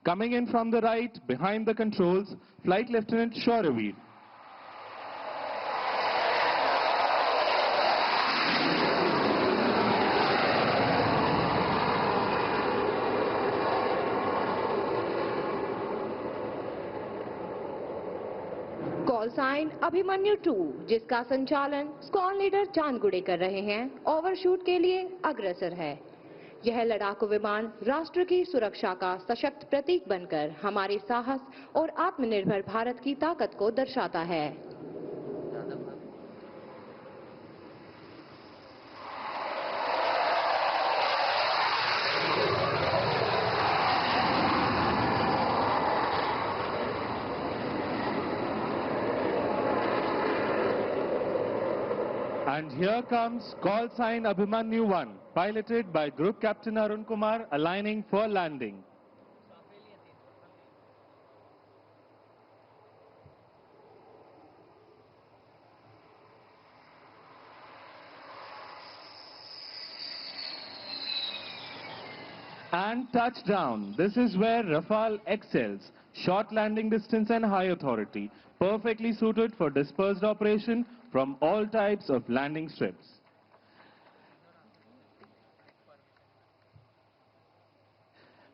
Coming in from the right, behind the controls, Flight Lieutenant Shoraveer. Call sign Abhimanyu 2, जिसका संचालन squad leader Chandgude कर रहे हैं, ओवरशूट के लिए अग्रसर है। यह लड़ाकू विमान राष्ट्र की सुरक्षा का सशक्त प्रतीक बनकर हमारे साहस और आत्मनिर्भर भारत की ताकत को दर्शाता है। And here comes call sign Abhimanyu 1, piloted by Group Captain Arun Kumar, aligning for landing. And touchdown. This is where Rafale excels. Short landing distance and high authority. Perfectly suited for dispersed operation from all types of landing strips.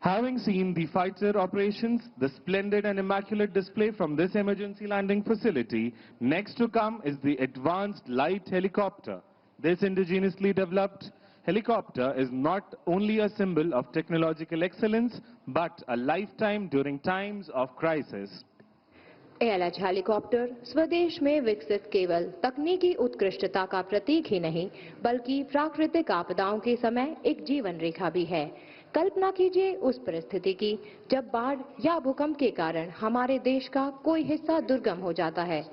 Having seen the fighter operations, the splendid and immaculate display from this emergency landing facility, next to come is the advanced light helicopter. This indigenously developed helicopter is not only a symbol of technological excellence, but a lifetime during times of crisis. ALH helicopter स्वदेश में विकसित केवल तकनीकी उत्कृष्टता का प्रतीक ही नहीं, बल्कि प्राकृतिक आपदाओं के समय एक जीवन रेखा भी है। कल्पना कीजिए उस परिस्थिति की जब बाढ़ या भूकंप के कारण हमारे देश का कोई हिस्सा दुर्गम हो जाता है,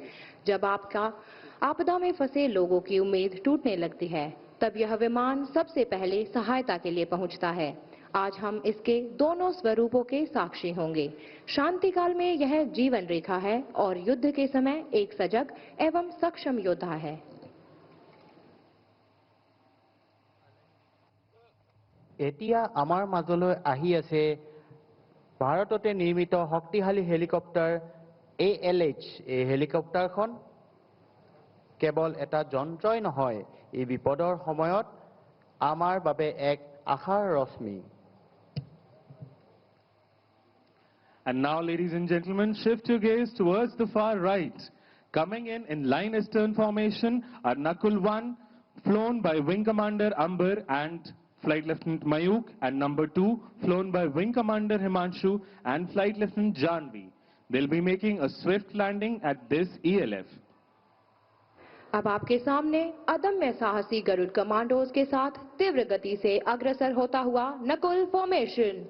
जब आपदा में फंसे लोगों की उम्मीद टूटने लगती है, तब यह विमान सबसे पहले सहायता के लिए पहुंचता है। आज हम इसके दोनों स्वरूपों के साक्षी होंगे। शांति काल में यह जीवन रेखा है और युद्ध के समय एक सजग एवं सक्षम योद्धा है। এতিয়া আমাৰ মাজলৈ আহি আছে ভাৰততে নিৰ্মিত শক্তিশালী হেলিকপ্টাৰ ALH। এই হেলিকপ্টাৰখন কেৱল এটা যন্ত্ৰই নহয়, এই বিপদৰ সময়ত আমাৰ বাবে এক আশাৰ ৰশ্মি। And now, ladies and gentlemen, shift your gaze towards the far right. Coming in line astern formation are Nakul 1, flown by Wing Commander Amber and Flight Lieutenant Mayuk, and number 2, flown by Wing Commander Himanshu and Flight Lieutenant Janvi. They'll be making a swift landing at this ELF. अब आपके सामने अदम्य साहसी Garuda commandos के साथ तीव्र गति से अग्रसर होता हुआ Nakul formation.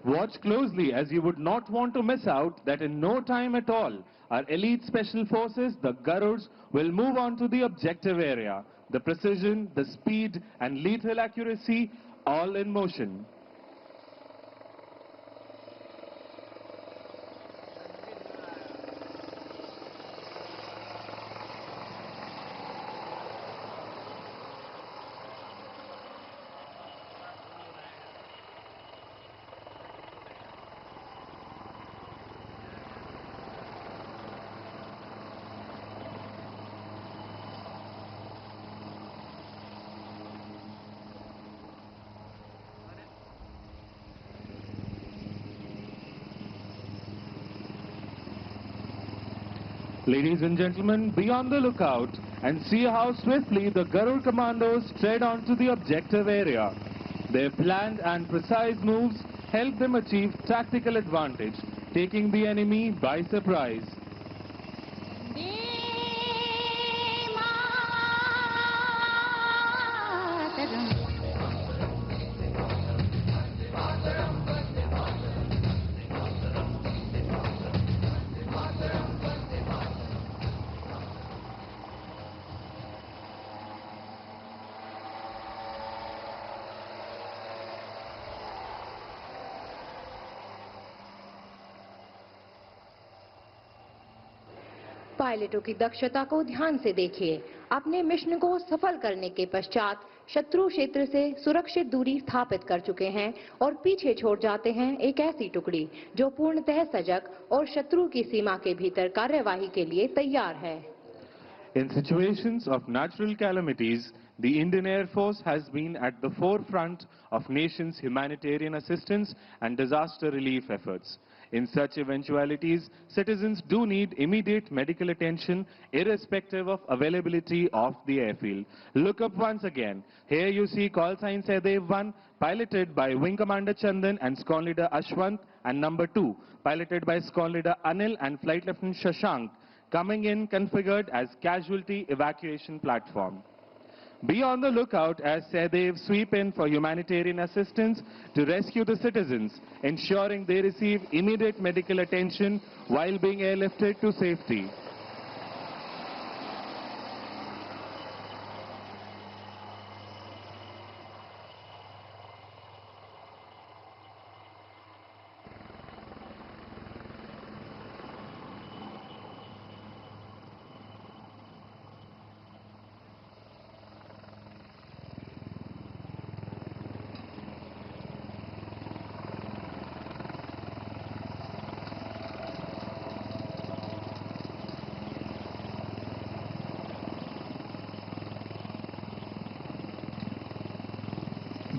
Watch closely, as you would not want to miss out that in no time at all, our elite special forces, the Garuds, will move on to the objective area. The precision, the speed and lethal accuracy, all in motion. Ladies and gentlemen, be on the lookout and see how swiftly the Garud commandos tread onto the objective area. Their planned and precise moves help them achieve tactical advantage, taking the enemy by surprise. पायलटों की दक्षता को ध्यान से देखिए। अपने mission को सफल करने के पश्चात शत्रु क्षेत्र से सुरक्षित दूरी स्थापित कर चुके हैं और पीछे छोड़ जाते हैं एक ऐसी टुकड़ी जो पूर्णतः सजग और शत्रु की सीमा के भीतर कार्यवाही के लिए तैयार है। In situations of natural calamities, the Indian Air Force has been at the forefront of nations' humanitarian assistance and disaster relief efforts. In such eventualities, citizens do need immediate medical attention irrespective of availability of the airfield. Look up once again. Here you see call sign Sehdev 1, piloted by Wing Commander Chandan and Squadron Leader Ashwant, and number 2, piloted by Squadron Leader Anil and Flight Lieutenant Shashank, coming in configured as casualty evacuation platform. Be on the lookout as Sehdev sweep in for humanitarian assistance to rescue the citizens, ensuring they receive immediate medical attention while being airlifted to safety.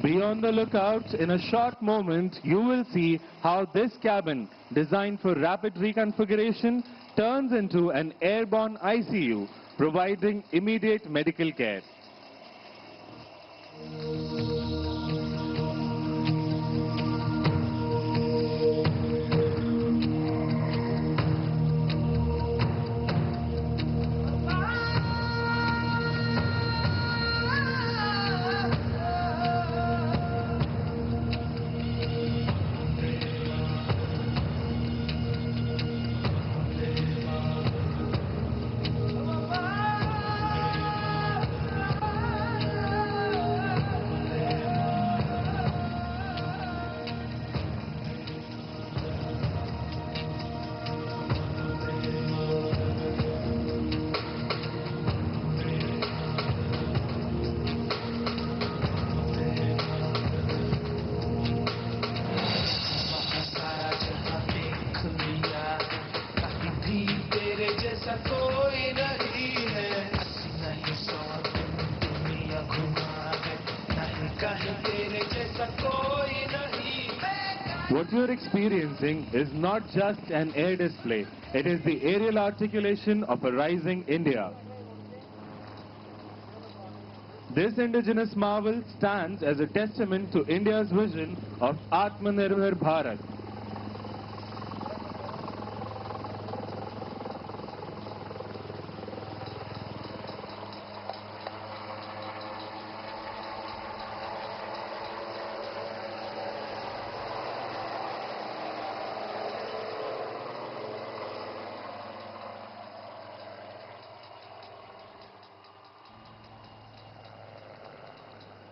Be on the lookout. In a short moment, you will see how this cabin, designed for rapid reconfiguration, turns into an airborne ICU, providing immediate medical care. What you're experiencing is not just an air display, it is the aerial articulation of a rising India. This indigenous marvel stands as a testament to India's vision of Atmanirbhar Bharat.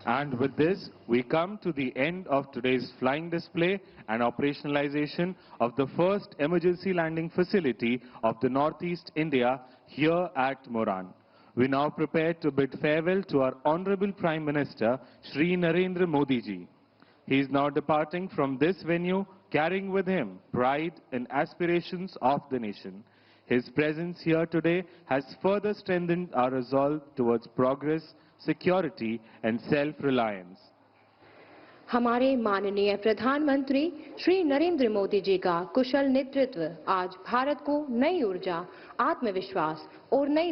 And with this, we come to the end of today's flying display and operationalization of the first emergency landing facility of the Northeast India here at Moran. We now prepare to bid farewell to our Honorable Prime Minister, Shri Narendra Modi ji. He is now departing from this venue, carrying with him pride and aspirations of the nation. His presence here today has further strengthened our resolve towards progress, security and self-reliance. हमारे माननीय प्रधानमंत्री श्री नरेंद्र मोदी जी का कुशल नेतृत्व आज भारत को नई ऊर्जा, आत्मविश्वास और नई